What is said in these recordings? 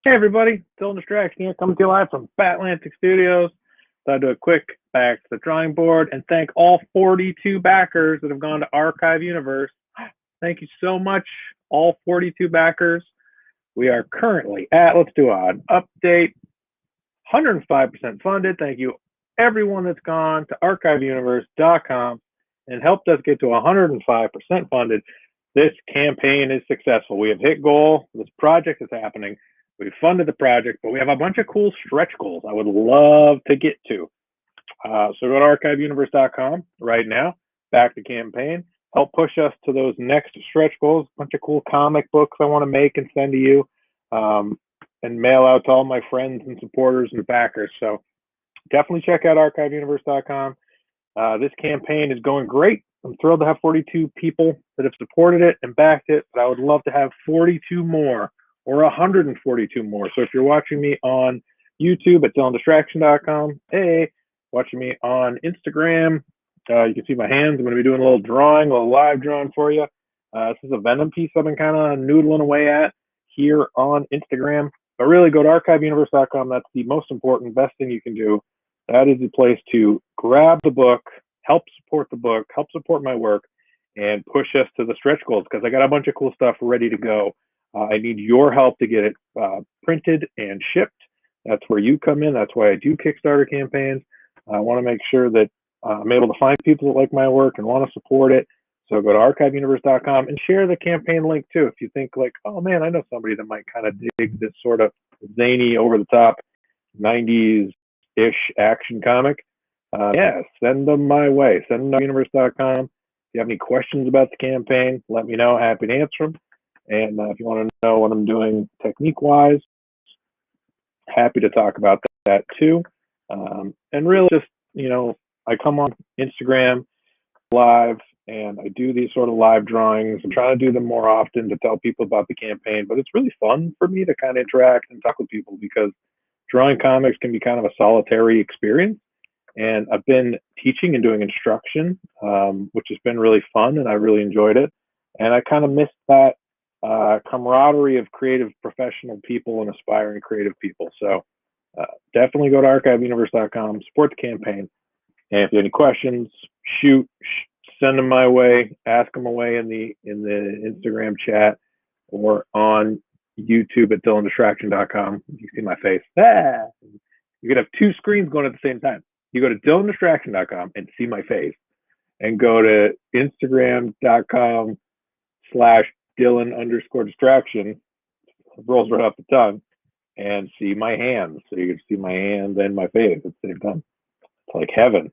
Hey everybody, Dylan Distraction here, coming to you live from Batlantic Studios. So I'll do a quick back to the drawing board and thank all 42 backers that have gone to Archive Universe. Thank you so much, all 42 backers. We are currently at, let's do an update, 105% funded. Thank you everyone that's gone to archiveuniverse.com and helped us get to 105% funded. This campaign is successful. We have hit goal. This project is happening. We've funded the project, but we have a bunch of cool stretch goals I would love to get to. So go to archiveuniverse.com right now, back the campaign, help push us to those next stretch goals, a bunch of cool comic books I want to make and send to you, and mail out to all my friends and supporters and backers. So definitely check out archiveuniverse.com. This campaign is going great. I'm thrilled to have 42 people that have supported it and backed it, but I would love to have 42 more or 142 more. So if you're watching me on YouTube at DylanDistraction.com, hey, watching me on Instagram, you can see my hands. I'm going to be doing a little drawing, a little live drawing for you. This is a Venom piece I've been kind of noodling away at here on Instagram. But really, go to archiveuniverse.com. That's the most important, best thing you can do. That is the place to grab the book, help support the book, help support my work, and push us to the stretch goals because I got a bunch of cool stuff ready to go. I need your help to get it printed and shipped. That's where you come in. That's why I do Kickstarter campaigns. I want to make sure that I'm able to find people that like my work and want to support it. So go to archiveuniverse.com and share the campaign link too. If you think like, oh man, I know somebody that might kind of dig this sort of zany, over the top 90s-ish action comic, yeah, send them my way. Send them to universe.com. If you have any questions about the campaign, let me know. Happy to answer them. And if you want to know what I'm doing technique-wise, happy to talk about that too. And really just, I come on Instagram live and I do these sort of live drawings. I'm trying to do them more often to tell people about the campaign, but it's really fun for me to kind of interact and talk with people because drawing comics can be kind of a solitary experience. And I've been teaching and doing instruction, which has been really fun and I really enjoyed it. And I kind of missed that camaraderie of creative professional people and aspiring creative people. So definitely go to archiveuniverse.com, support the campaign. And if you have any questions, send them my way, ask them away in the Instagram chat or on YouTube at DylanDistraction.com. You can see my face. You could have two screens going at the same time. You go to DylanDistraction.com and see my face, and go to Instagram.com/Dylan_distraction. Rolls right off the tongue, and see my hands. So you can see my hand and my face at the same time. It's like heaven.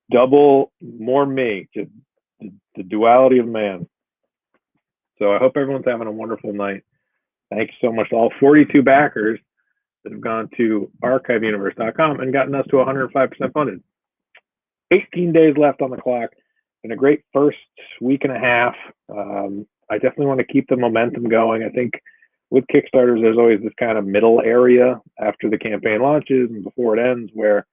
Double more me, just the duality of man. So I hope everyone's having a wonderful night. Thank you so much to all 42 backers that have gone to archiveuniverse.com and gotten us to 105% funded. 18 days left on the clock. Been a great first week and a half. I definitely want to keep the momentum going. I think with Kickstarters, there's always this kind of middle area after the campaign launches and before it ends where,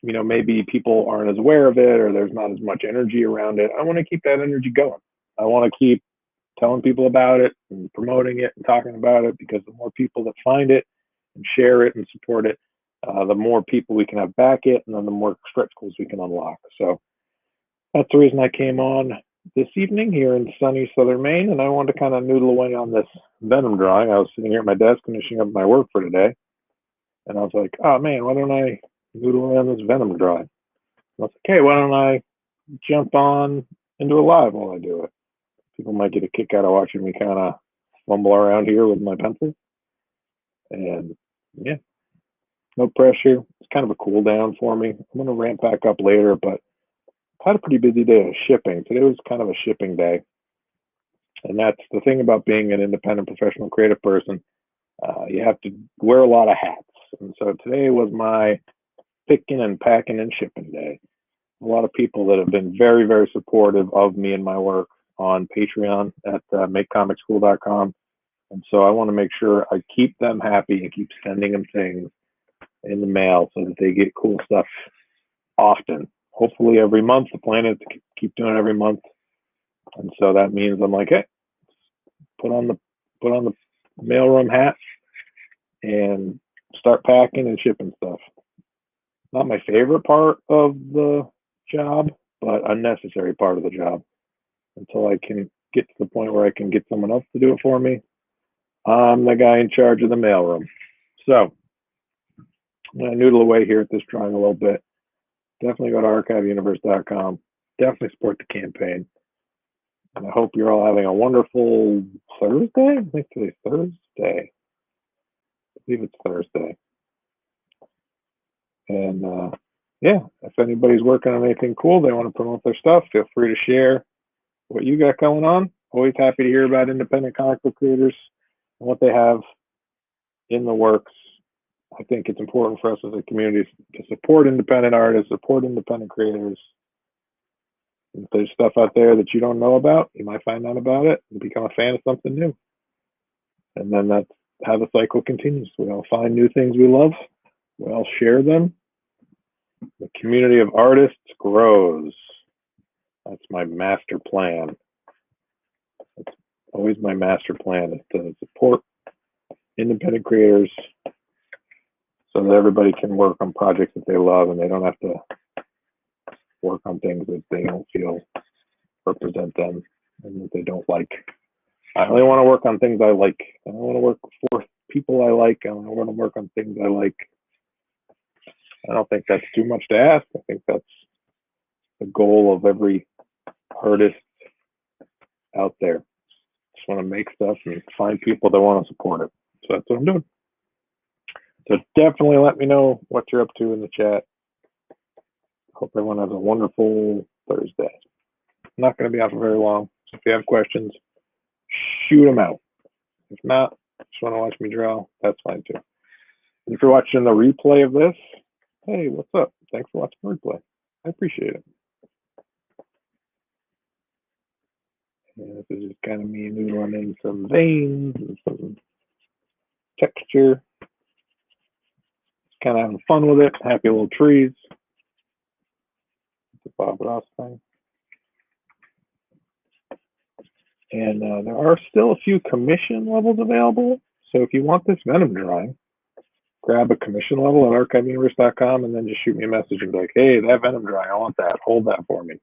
maybe people aren't as aware of it or there's not as much energy around it. I want to keep that energy going. I want to keep telling people about it and promoting it and talking about it because the more people that find it and share it and support it, the more people we can have back it and then the more stretch goals we can unlock. So that's the reason I came on this evening here in sunny southern Maine, and I wanted to kind of noodle away on this Venom drawing. I was sitting here at my desk finishing up my work for today, and I was like, oh man, why don't I noodle away on this Venom drawing? And I was like, hey, why don't I jump on and do a live while I do it? People might get a kick out of watching me kind of fumble around here with my pencil. And yeah, no pressure. It's kind of a cool down for me. I'm going to ramp back up later, but I've had a pretty busy day of shipping. Today was kind of a shipping day. And that's the thing about being an independent professional creative person. You have to wear a lot of hats. And so today was my picking and packing and shipping day. A lot of people that have been very, very supportive of me and my work on Patreon at makecomicschool.com. And so I want to make sure I keep them happy and keep sending them things in the mail so that they get cool stuff often. Hopefully every month. The plan is to keep doing it every month. And so that means I'm like, hey, put on the mailroom hat and start packing and shipping stuff. Not my favorite part of the job, but a necessary part of the job. Until I can get to the point where I can get someone else to do it for me, I'm the guy in charge of the mailroom. So I'm going to noodle away here at this drawing a little bit. Definitely go to archiveuniverse.com. Definitely support the campaign. And I hope you're all having a wonderful Thursday. I think today's Thursday. I believe it's Thursday. And yeah, if anybody's working on anything cool, they want to promote their stuff, feel free to share what you got going on. Always happy to hear about independent comic book creators and what they have in the works. I think it's important for us as a community to support independent artists, support independent creators. If there's stuff out there that you don't know about, you might find out about it and become a fan of something new. And then that's how the cycle continues. We all find new things we love. We all share them. The community of artists grows. That's my master plan. That's always my master plan, is to support independent creators so that everybody can work on projects that they love and they don't have to work on things that they don't feel represent them and that they don't like. I only want to work on things I like. I don't want to work for people I like. I want to work on things I like. I don't think that's too much to ask. I think that's the goal of every artist out there. Just want to make stuff and find people that want to support it. So that's what I'm doing. So definitely let me know what you're up to in the chat. Hope everyone has a wonderful Thursday. I'm not going to be out for very long. So if you have questions, shoot them out. If not, just want to watch me draw, that's fine too. And if you're watching the replay of this, hey, what's up? Thanks for watching the replay. I appreciate it. And this is just kind of me noodling in some veins and some texture. Just kind of having fun with it. Happy little trees. The Bob Ross thing. And there are still a few commission levels available. So if you want this Venom drawing, grab a commission level at archiveuniverse.com and then just shoot me a message and be like, hey, that Venom drawing, I want that. Hold that for me.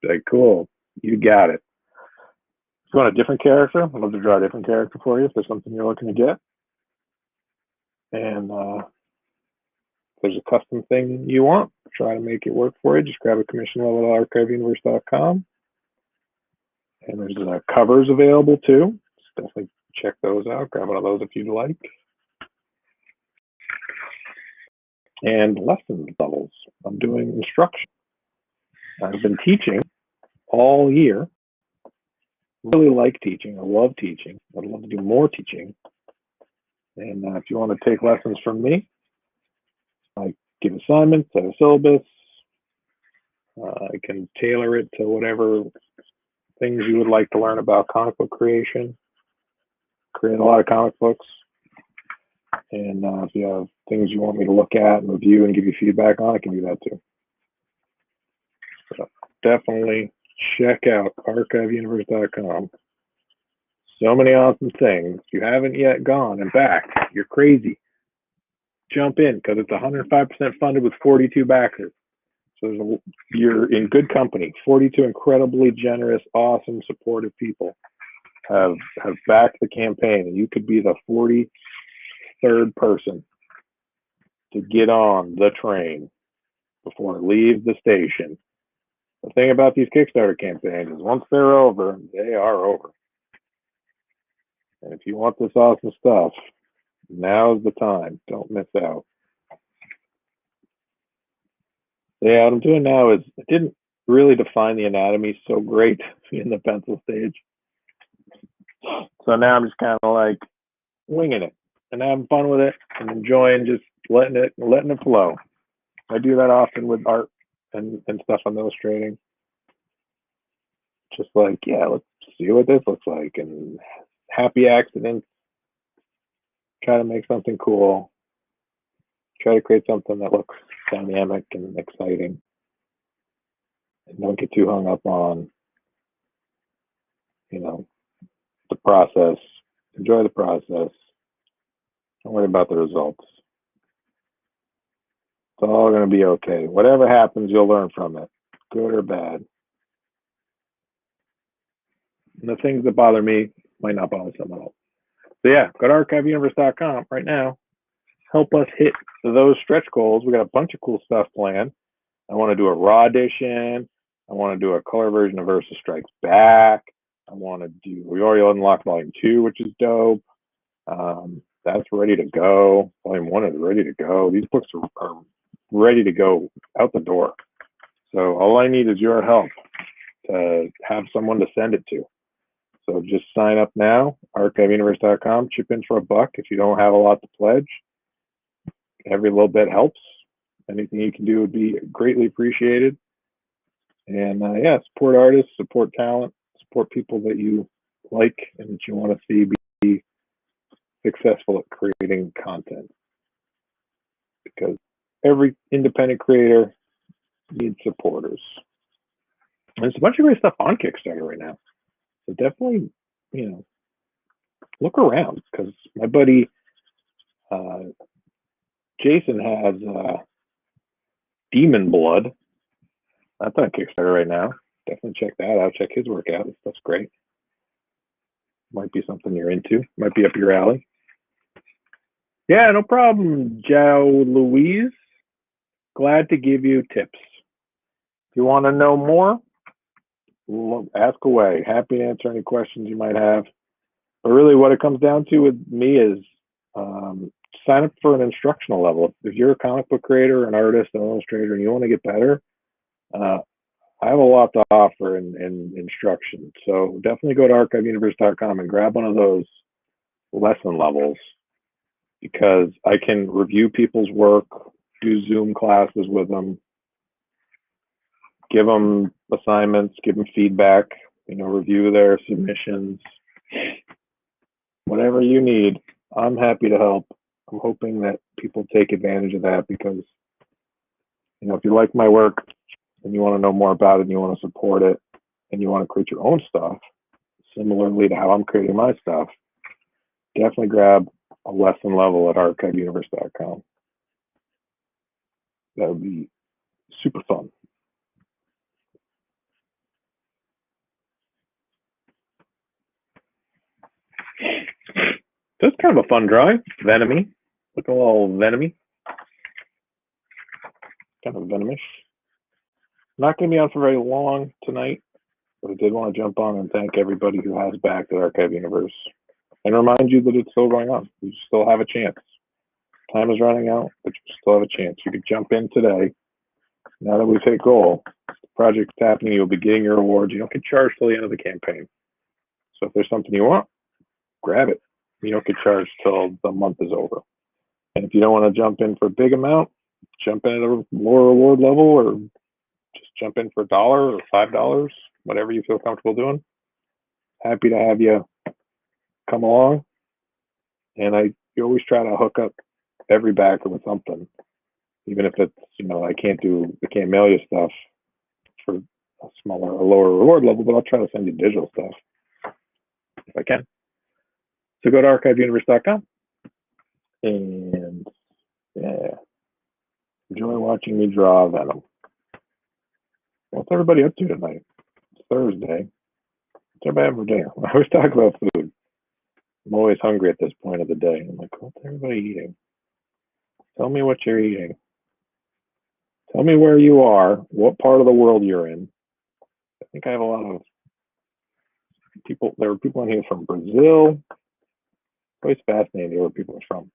Be like, cool, you got it. If you want a different character, I'd love to draw a different character for you if there's something you're looking to get. And if there's a custom thing you want, try to make it work for you. Just grab a commission level at archiveuniverse.com. And there's covers available too. Just definitely check those out. Grab one of those if you'd like. And lesson levels. I'm doing instruction. I've been teaching all year. Really like teaching. I love teaching. I'd love to do more teaching. And if you want to take lessons from me, I give assignments, I have a syllabus. I can tailor it to whatever things you would like to learn about comic book creation. Create a lot of comic books. And if you have things you want me to look at and review and give you feedback on, I can do that too. So definitely check out archiveuniverse.com. So many awesome things. If you haven't yet gone and back, you're crazy. Jump in because it's 105% funded with 42 backers. So you're in good company. 42 incredibly generous, awesome, supportive people have backed the campaign, and you could be the 43rd person to get on the train before it leaves the station. The thing about these Kickstarter campaigns is once they're over, they are over. And if you want this awesome stuff, now's the time. Don't miss out. Yeah, what I'm doing now is I didn't really define the anatomy so great in the pencil stage. So now I'm just kind of like winging it and having fun with it and enjoying just letting it flow. I do that often with art and stuff I'm illustrating. Just like, yeah, let's see what this looks like, and happy accidents. Try to make something cool. Try to create something that looks dynamic and exciting. And don't get too hung up on, the process. Enjoy the process. Don't worry about the results. It's all going to be okay. Whatever happens, you'll learn from it, good or bad. And the things that bother me might not bother someone else. So yeah, go to archiveuniverse.com right now. Help us hit those stretch goals. We got a bunch of cool stuff planned. I want to do a raw edition. I want to do a color version of Ursa Strikes Back. I want to do, we already unlocked Volume 2, which is dope. That's ready to go. Volume 1 is ready to go. These books are ready to go out the door. So all I need is your help to have someone to send it to. So just sign up now, archiveuniverse.com, chip in for $1 if you don't have a lot to pledge. Every little bit helps. Anything you can do would be greatly appreciated. And yeah, support artists, support talent, support people that you like and that you want to see be successful at creating content. Because every independent creator needs supporters. And there's a bunch of great stuff on Kickstarter right now. So definitely, look around, because my buddy Jason has Demon Blood. That's on Kickstarter right now. Definitely check that out. Check his work out. This stuff's great. Might be something you're into. Might be up your alley. Yeah, no problem, Joe Louise. Glad to give you tips. If you want to know more, ask away. Happy to answer any questions you might have. But really what it comes down to with me is sign up for an instructional level. If you're a comic book creator, an artist, an illustrator, and you want to get better, I have a lot to offer in instruction. So definitely go to archiveuniverse.com and grab one of those lesson levels, because I can review people's work, do Zoom classes with them, give them assignments, give them feedback, review their submissions. Whatever you need, I'm happy to help. I'm hoping that people take advantage of that, because, if you like my work and you want to know more about it and you want to support it and you want to create your own stuff, similarly to how I'm creating my stuff, definitely grab a lesson level at archiveuniverse.com. That would be super fun. So it's kind of a fun drawing. Venomy. Look a little Venomy. Kind of venomish. Not going to be on for very long tonight, but I did want to jump on and thank everybody who has backed at Archive Universe and remind you that it's still going on. You still have a chance. Time is running out, but you still have a chance. You could jump in today. Now that we've hit goal, the project's happening, you'll be getting your awards. You don't get charged till the end of the campaign. So if there's something you want, grab it. You don't get charged till the month is over. And if you don't want to jump in for a big amount, jump in at a lower reward level, or just jump in for $1 or $5, whatever you feel comfortable doing. Happy to have you come along. And you always try to hook up every backer with something, even if it's, I can't mail you stuff for a lower reward level, but I'll try to send you digital stuff if I can. So go to archiveuniverse.com and yeah, enjoy watching me draw Venom. What's everybody up to tonight? It's Thursday. What's everybody having for dinner? I always talk about food. I'm always hungry at this point of the day. I'm like, what's everybody eating? Tell me what you're eating. Tell me where you are, what part of the world you're in. I think I have a lot of people. There were people in here from Brazil. Always fascinating to hear where people are from.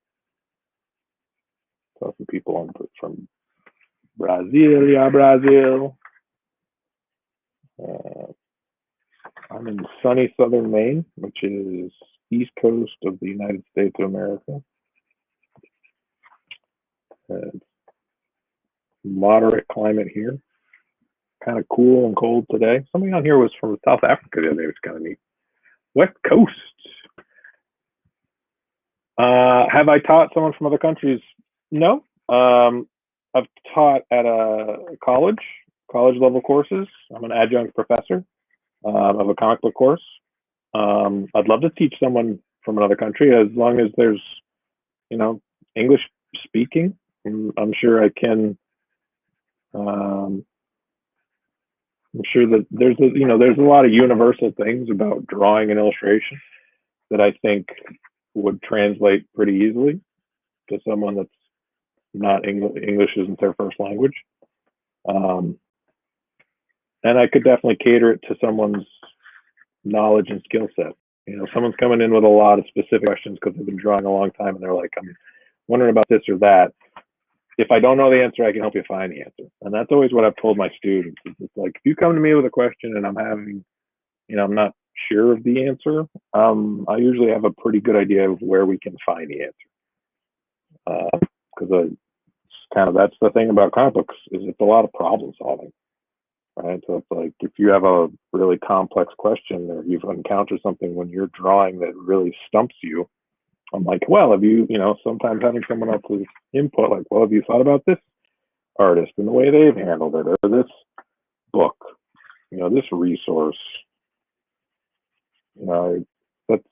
Saw some people from Brasilia, Brazil. I'm in sunny southern Maine, which is east coast of the United States of America. Moderate climate here. Kind of cool and cold today. Somebody on here was from South Africa the other day. It was kind of neat. West Coast. Have I taught someone from other countries? No. I've taught at a college level courses. I'm an adjunct professor of a comic book course. I'd love to teach someone from another country, as long as there's, English speaking. I'm sure I can. I'm sure that there's a lot of universal things about drawing and illustration that I think would translate pretty easily to someone that's not English isn't their first language. And I could definitely cater it to someone's knowledge and skill set. Someone's coming in with a lot of specific questions because they've been drawing a long time and they're like, I'm wondering about this or that. If I don't know the answer, I can help you find the answer. And that's always what I've told my students. It's like, if you come to me with a question and I'm having, I'm not sure of the answer, I usually have a pretty good idea of where we can find the answer. Because that's the thing about comic books, is it's a lot of problem solving. Right. So it's like, if you have a really complex question or you've encountered something when you're drawing that really stumps you, I'm like, well, have you, sometimes having someone else's input, like, well, have you thought about this artist and the way they've handled it, or this book, this resource? That's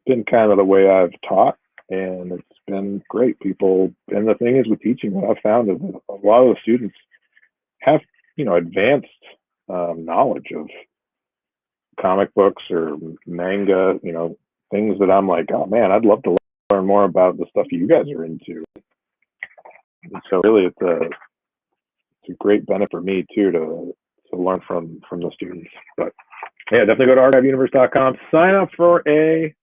been kind of the way I've taught, and it's been great. And the thing is with teaching, what I've found is that a lot of the students have advanced knowledge of comic books or manga, things that I'm like, oh man, I'd love to learn more about the stuff you guys are into. And so really it's a great benefit for me too to learn from the students. But yeah, definitely go to archiveuniverse.com, sign up for a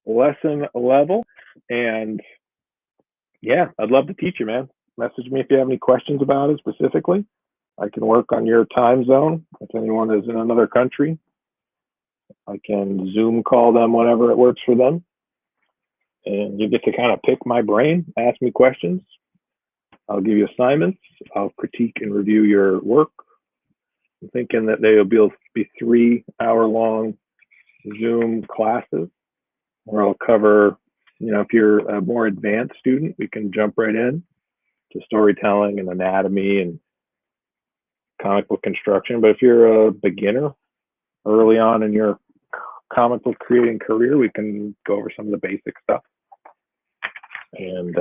lesson level, and yeah, I'd love to teach you, man. Message me if you have any questions about it specifically. I can work on your time zone. If anyone is in another country, I can Zoom call them whenever it works for them. And you get to kind of pick my brain, ask me questions. I'll give you assignments. I'll critique and review your work. I'm thinking that they'll be 3-hour-long Zoom classes where I'll cover, if you're a more advanced student, we can jump right in to storytelling and anatomy and comic book construction. But if you're a beginner early on in your comic book creating career, we can go over some of the basic stuff. And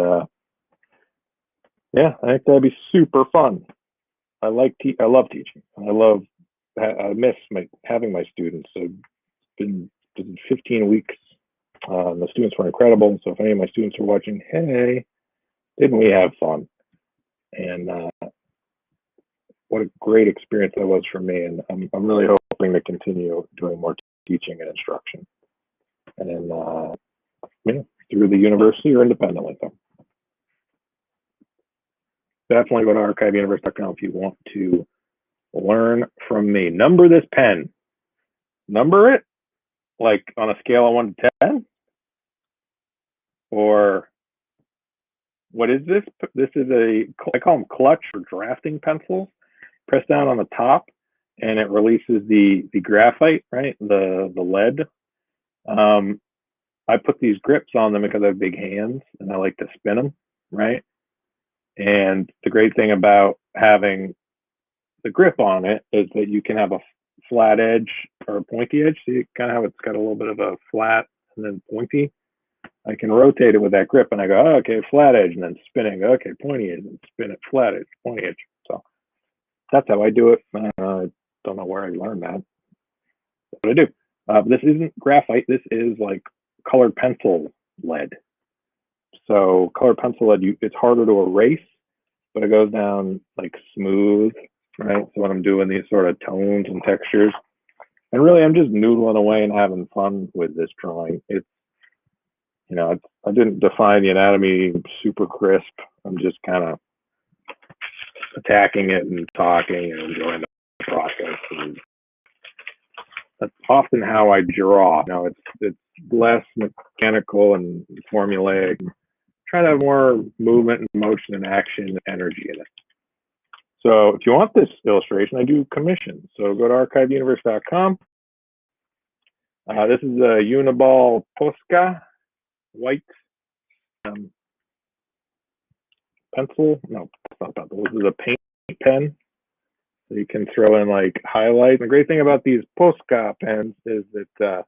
yeah, I think that'd be super fun. I love teaching. I miss having my students. So it's been 15 weeks. The students were incredible. So if any of my students are watching, hey, didn't we have fun? And what a great experience that was for me. And I'm really hoping to continue doing more teaching and instruction, and through the university or independently. So definitely go to archiveuniverse.com if you want to learn from me. Number this pen. Number it like on a scale of 1 to 10, or what is this? This is I call them clutch or drafting pencils. Press down on the top and it releases the graphite, right? The lead. I put these grips on them because I have big hands and I like to spin them, right? And the great thing about having the grip on it is that you can have a flat edge or a pointy edge. See kind of how it's got a little bit of a flat and then pointy. I can rotate it with that grip and I go, oh, okay, flat edge, and then spinning, okay, pointy edge, and spin it, flat edge, pointy edge. So that's how I do it. I don't know where I learned that, but I do. This isn't graphite. This is like colored pencil lead. So colored pencil lead, it's harder to erase, but it goes down like smooth, right? So when I'm doing these sort of tones and textures, and really I'm just noodling away and having fun with this drawing. It's, I didn't define the anatomy super crisp. I'm just kind of attacking it and talking and enjoying the process. And that's often how I draw. It's less mechanical and formulaic. Try to have more movement and motion and action and energy in it. So if you want this illustration, I do commissions. So go to archiveuniverse.com. This is a Uniball Posca white pencil. No, it's not pencil. This is a paint pen. So you can throw in like highlights. The great thing about these Posca pens is that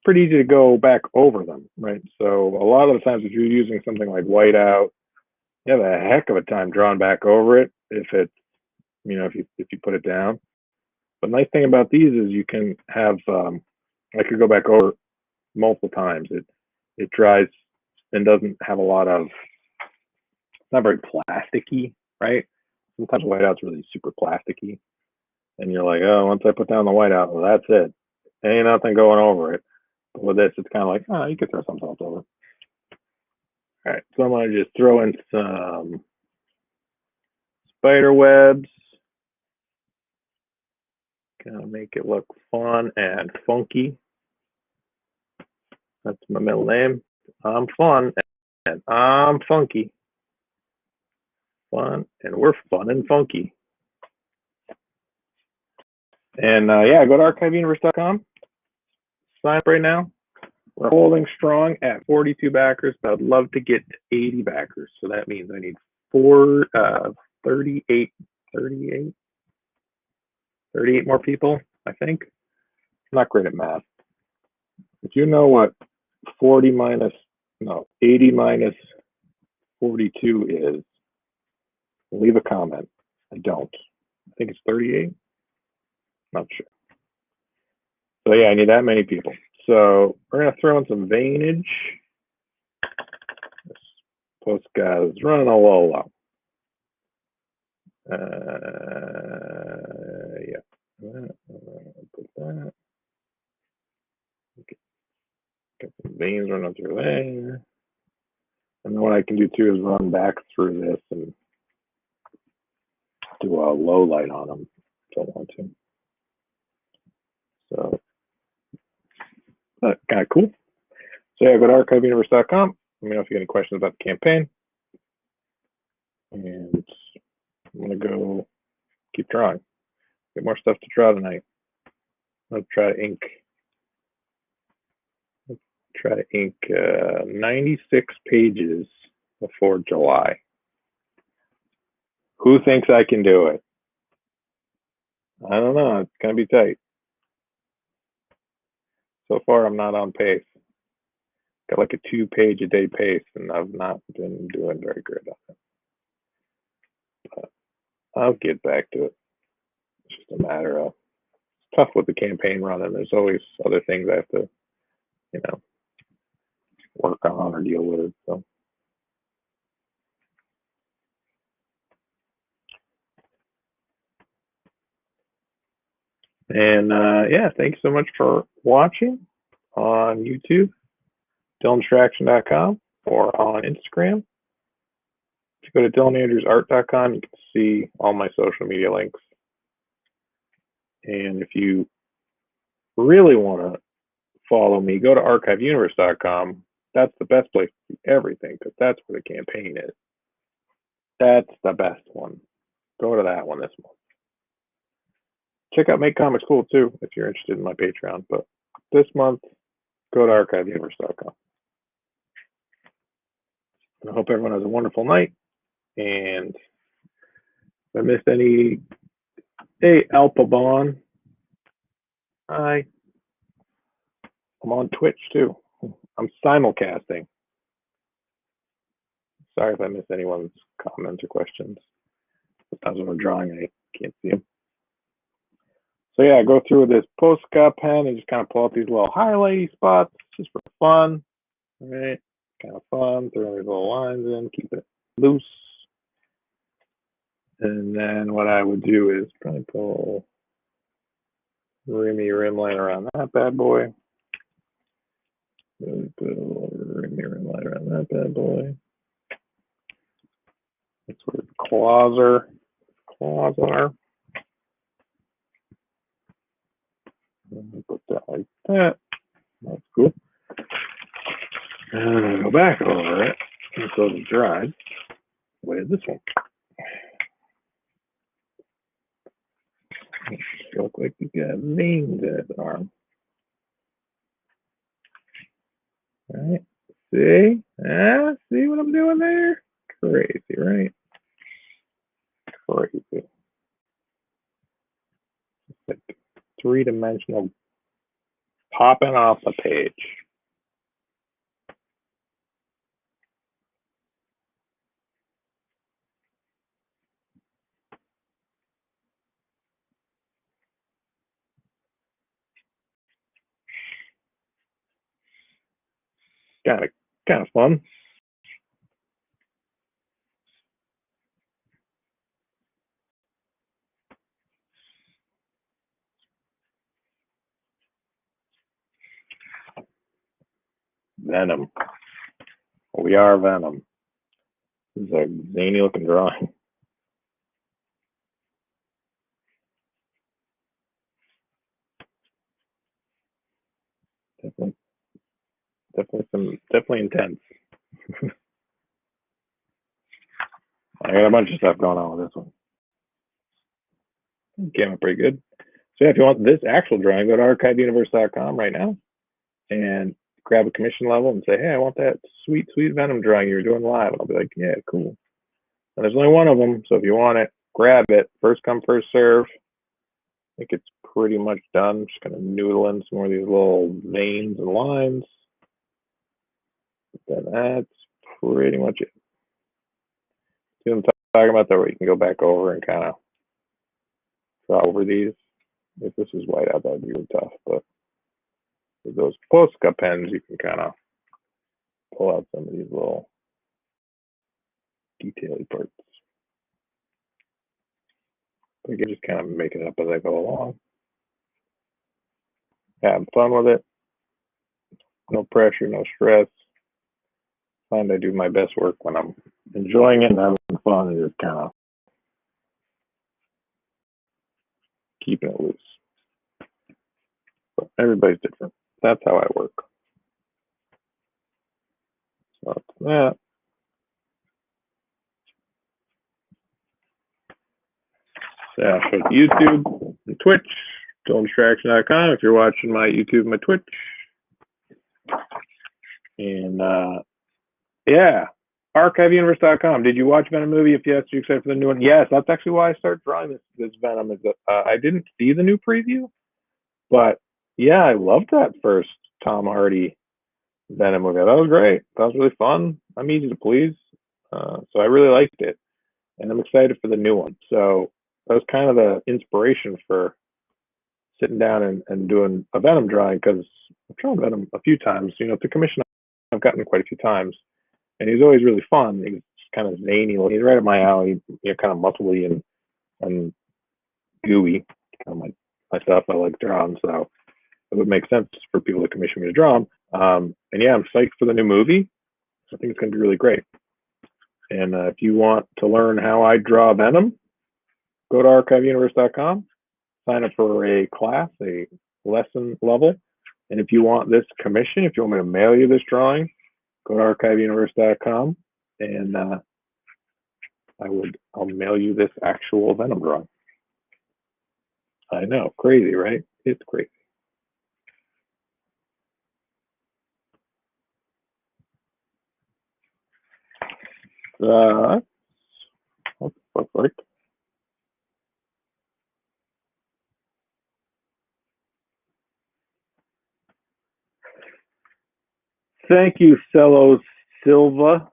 pretty easy to go back over them, right? So a lot of the times if you're using something like whiteout, you have a heck of a time drawing back over it if it's, if you put it down. The nice thing about these is you can have, I could go back over multiple times. It dries and doesn't have a lot of, it's not very plasticky, right? Sometimes whiteout's really super plasticky. And you're like, oh, once I put down the whiteout, well, that's it. Ain't nothing going over it. But with this, it's kind of like, oh, you could throw something else over. All right, so I'm going to just throw in some spider webs. Kind of make it look fun and funky. That's my middle name. I'm fun and I'm funky. Fun, and we're fun and funky. And yeah, go to archiveuniverse.com. Sign up right now. We're holding strong at 42 backers, but I'd love to get to 80 backers. So that means I need 38 more people, I think. I'm not great at math. If you know what 80 minus 42 is, leave a comment. I don't. I think it's 38. Not sure. So yeah, I need that many people. So we're gonna throw in some veinage. This post guy is running a little low. Yeah. Put that. Okay. Got some veins running through there. And then what I can do too is run back through this and do a low light on them if I want to. So kind of cool. So yeah, go to archiveuniverse.com. Let me know if you have any questions about the campaign. And I'm gonna go keep drawing. Get more stuff to draw tonight. Let's try to ink. Let's try to ink 96 pages before July. Who thinks I can do it? I don't know. It's gonna be tight. So far, I'm not on pace. Got like a 2-page-a-day pace, and I've not been doing very good on it. But I'll get back to it. It's just a matter of, it's tough with the campaign running. There's always other things I have to, work on or deal with. So. And yeah, thanks so much for watching on YouTube, DylanDistraction.com, or on Instagram. If you go to DylanAndrewsArt.com, you can see all my social media links. And if you really want to follow me, go to archiveuniverse.com. That's the best place to see everything because that's where the campaign is. That's the best one. Go to that one this month. Check out Make Comics Cool too if you're interested in my Patreon. But this month, go to archiveuniverse.com. And I hope everyone has a wonderful night. And if I missed any, hey, Alpabon. Hi. I'm on Twitch too. I'm simulcasting. Sorry if I missed anyone's comments or questions. Sometimes when we're drawing, I can't see them. So yeah, go through this Posca pen and just kind of pull out these little highlighty spots just for fun. All right, kind of fun. Throw these little lines in, keep it loose. And then what I would do is probably pull rimmy rim line around that bad boy. Put a little rimmy rim line around that bad boy. That's where the claws are. Put that like that. That's cool. And I go back over it until it's dried with this one. Look like you got veins in his arm. All right. See? See what I'm doing there? Crazy, right? Crazy. Like 3-dimensional popping off the page. Kind of fun. Venom. We are Venom. This is a zany looking drawing. Definitely intense. I got a bunch of stuff going on with this one. Came out pretty good. So yeah, if you want this actual drawing, go to archiveuniverse.com right now and grab a commission level and say, hey, I want that sweet Venom drawing you were doing live. And I'll be like, yeah, cool. And there's only one of them, so if you want it, grab it. First come, first serve. I think it's pretty much done. I'm just gonna noodle in some more of these little veins and lines. Then that's pretty much it. See what I'm talking about there, where you can go back over and kind of draw over these. If this was white out, that would be really tough, but with those Posca pens, you can kind of pull out some of these little detaily parts. I can just kind of make it up as I go along. Have fun with it. No pressure, no stress. Find I do my best work when I'm enjoying it and having fun and just kind of keeping it loose. But everybody's different. That's how I work. So that's that. Yeah, so YouTube and Twitch, totaldistraction.com if you're watching my YouTube, my Twitch. And yeah, archiveuniverse.com. Did you watch Venom movie? If yes, are you excited for the new one? Yes, that's actually why I started drawing this Venom. Is that I didn't see the new preview, but yeah, I loved that first Tom Hardy Venom movie. That was great. That was really fun. I'm easy to please, so I really liked it, and I'm excited for the new one. So that was kind of the inspiration for sitting down and doing a Venom drawing, because I've drawn Venom a few times. You know, the commission I've gotten quite a few times, and he's always really fun. He's kind of zany. He's right up my alley. You know, kind of muscly and gooey. Kind of my stuff. I like drawing, so it would make sense for people to commission me to draw him. And yeah, I'm psyched for the new movie. I think it's going to be really great. And if you want to learn how I draw Venom, go to archiveuniverse.com, sign up for a class, a lesson level. And if you want this commission, if you want me to mail you this drawing, go to archiveuniverse.com and I'll mail you this actual Venom drawing. I know, crazy, right? It's crazy. What the fuck? Thank you, Celos Silva.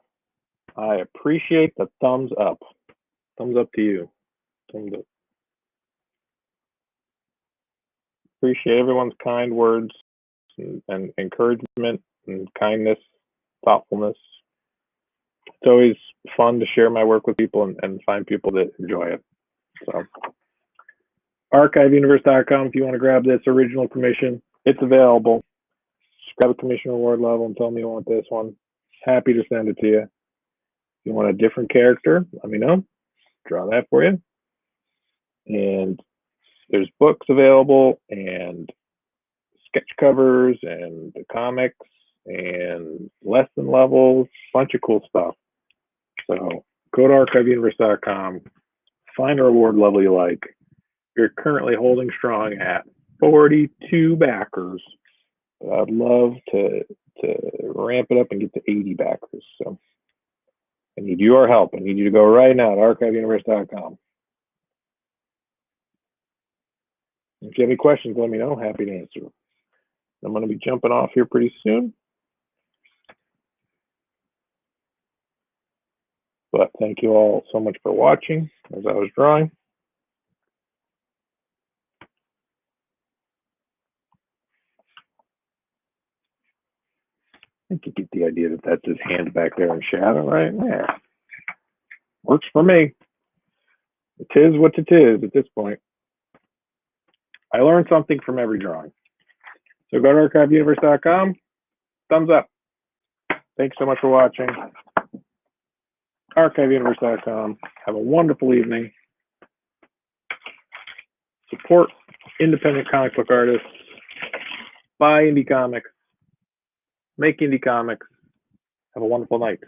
I appreciate the thumbs up. Thumbs up to you. Thumbs up. Appreciate everyone's kind words and encouragement and kindness, thoughtfulness. It's always fun to share my work with people and find people that enjoy it. So, archiveuniverse.com if you want to grab this original commission. It's available. Just grab a commission reward level and tell me you want this one. Happy to send it to you. If you want a different character, let me know. Draw that for you. And there's books available and sketch covers and the comics and lesson levels, bunch of cool stuff. So go to archiveuniverse.com, find a reward level you like. You're currently holding strong at 42 backers. I'd love to ramp it up and get to 80 backers. So I need your help. I need you to go right now to archiveuniverse.com. If you have any questions, let me know. Happy to answer. I'm going to be jumping off here pretty soon. But thank you all so much for watching as I was drawing. I think you get the idea that that's his hand back there in shadow, right? Yeah. Works for me. It is what it is at this point. I learned something from every drawing. So go to archiveuniverse.com. Thumbs up. Thanks so much for watching. archiveuniverse.com. Have a wonderful evening. Support independent comic book artists. Buy indie comics. Make indie comics. Have a wonderful night.